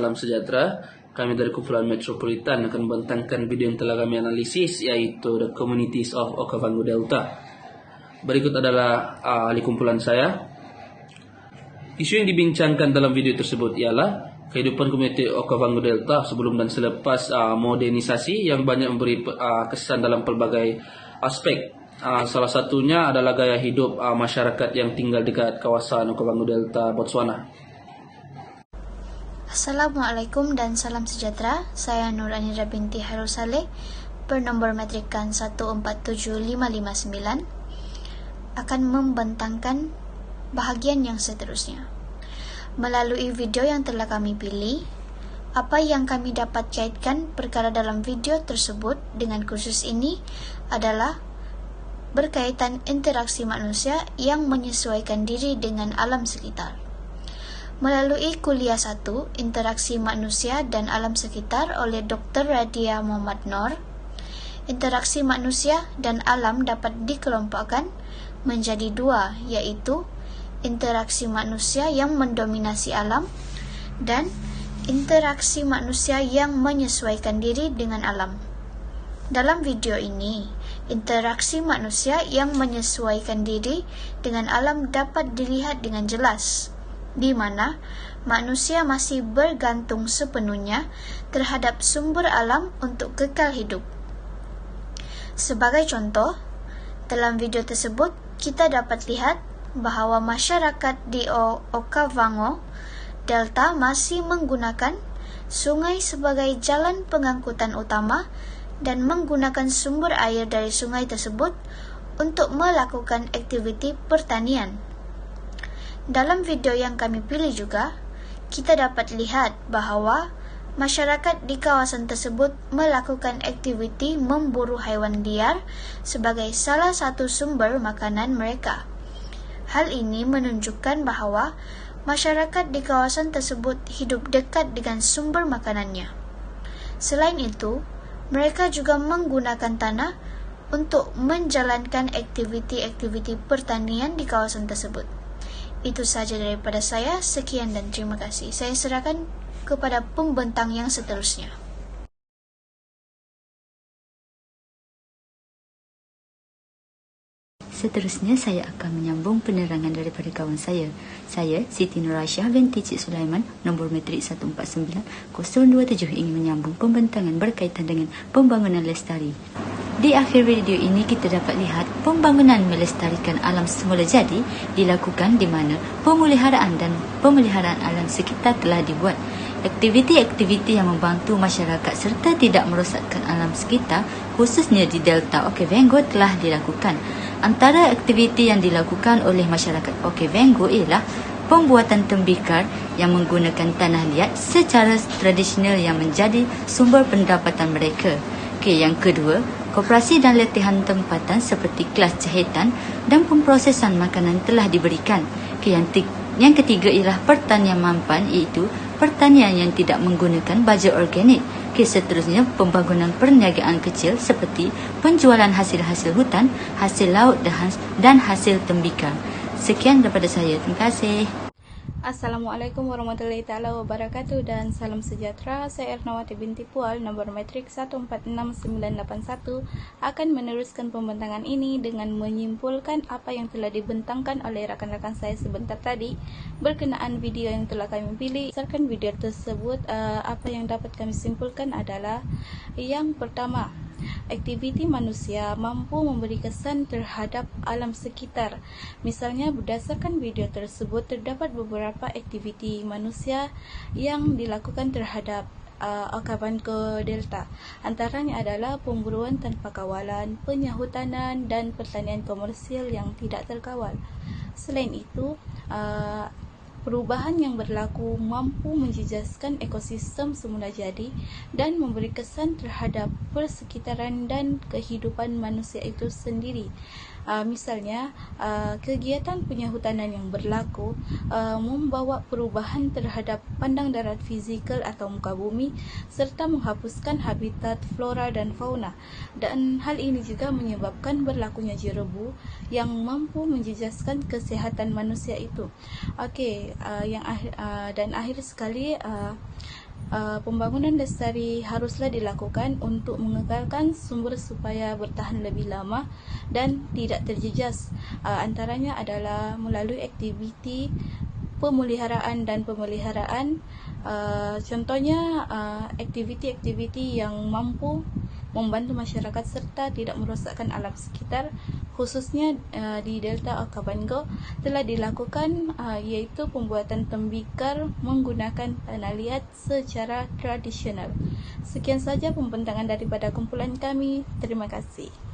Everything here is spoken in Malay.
salam sejahtera. Kami dari kumpulan Metropolitan akan membentangkan video yang telah kami analisis, yaitu The Communities of Okavango Delta. Berikut adalah ahli kumpulan saya. Isu yang dibincangkan dalam video tersebut ialah kehidupan komuniti Okavango Delta sebelum dan selepas modernisasi yang banyak memberi kesan dalam pelbagai aspek. Salah satunya adalah gaya hidup masyarakat yang tinggal dekat kawasan Okavango Delta, Botswana. Assalamualaikum dan salam sejahtera. Saya Nur Anira binti Hairul Saleh, bernomor metrikan 147559, akan membentangkan bahagian yang seterusnya. Melalui video yang telah kami pilih, apa yang kami dapat kaitkan perkara dalam video tersebut dengan kursus ini adalah berkaitan interaksi manusia yang menyesuaikan diri dengan alam sekitar. Melalui kuliah 1, Interaksi Manusia dan Alam Sekitar oleh Dr. Radia Muhammad Noor, interaksi manusia dan alam dapat dikelompokkan menjadi dua, yaitu interaksi manusia yang mendominasi alam dan interaksi manusia yang menyesuaikan diri dengan alam. Dalam video ini, interaksi manusia yang menyesuaikan diri dengan alam dapat dilihat dengan jelas, di mana manusia masih bergantung sepenuhnya terhadap sumber alam untuk kekal hidup. Sebagai contoh, dalam video tersebut kita dapat lihat bahawa masyarakat di Okavango Delta masih menggunakan sungai sebagai jalan pengangkutan utama dan menggunakan sumber air dari sungai tersebut untuk melakukan aktiviti pertanian. Dalam video yang kami pilih juga, kita dapat lihat bahawa masyarakat di kawasan tersebut melakukan aktiviti memburu haiwan liar sebagai salah satu sumber makanan mereka. Hal ini menunjukkan bahawa masyarakat di kawasan tersebut hidup dekat dengan sumber makanannya. Selain itu, mereka juga menggunakan tanah untuk menjalankan aktiviti-aktiviti pertanian di kawasan tersebut. Itu saja daripada saya. Sekian dan terima kasih. Saya serahkan kepada pembentang yang seterusnya. Seterusnya saya akan menyambung penerangan daripada kawan saya. Saya, Siti Nuraisyah binti Cik Sulaiman, nombor metrik 149027 ingin menyambung pembentangan berkaitan dengan pembangunan lestari. Di akhir video ini kita dapat lihat pembangunan melestarikan alam semula jadi dilakukan di mana pemeliharaan dan pemeliharaan alam sekitar telah dibuat. Aktiviti-aktiviti yang membantu masyarakat serta tidak merosakkan alam sekitar, khususnya di Delta Okavango telah dilakukan. Antara aktiviti yang dilakukan oleh masyarakat Okavango ialah pembuatan tembikar yang menggunakan tanah liat secara tradisional yang menjadi sumber pendapatan mereka. Yang kedua, koperasi dan latihan tempatan seperti kelas jahitan dan pemprosesan makanan telah diberikan. Yang ketiga ialah pertanian mampan, iaitu pertanian yang tidak menggunakan baja organik. Seterusnya, pembangunan perniagaan kecil seperti penjualan hasil-hasil hutan, hasil laut dan hasil tembikar. Sekian daripada saya. Terima kasih. Assalamualaikum warahmatullahi taala wabarakatuh dan salam sejahtera. Saya Ernawati binti Pual, nombor metrik 146981, akan meneruskan pembentangan ini dengan menyimpulkan apa yang telah dibentangkan oleh rakan-rakan saya sebentar tadi berkenaan video yang telah kami pilih. Berdasarkan video tersebut, apa yang dapat kami simpulkan adalah yang pertama, aktiviti manusia mampu memberi kesan terhadap alam sekitar. Misalnya, berdasarkan video tersebut terdapat beberapa aktiviti manusia yang dilakukan terhadap Okavango Delta. Antaranya adalah pemburuan tanpa kawalan, penyahutanan dan pertanian komersial yang tidak terkawal. Selain itu, perubahan yang berlaku mampu menjejaskan ekosistem semula jadi dan memberi kesan terhadap persekitaran dan kehidupan manusia itu sendiri. Misalnya, kegiatan penyahutanan yang berlaku membawa perubahan terhadap pandang darat fizikal atau muka bumi serta menghapuskan habitat flora dan fauna, dan hal ini juga menyebabkan berlakunya jerebu yang mampu menjejaskan kesihatan manusia itu. Dan akhir sekali, Pembangunan lestari haruslah dilakukan untuk mengekalkan sumber supaya bertahan lebih lama dan tidak terjejas. Antaranya adalah melalui aktiviti pemeliharaan dan pemeliharaan. Contohnya aktiviti-aktiviti yang mampu membantu masyarakat serta tidak merosakkan alam sekitar, khususnya di Delta Okavango telah dilakukan, yaitu pembuatan tembikar menggunakan tanah liat secara tradisional. Sekian saja pembentangan daripada kumpulan kami. Terima kasih.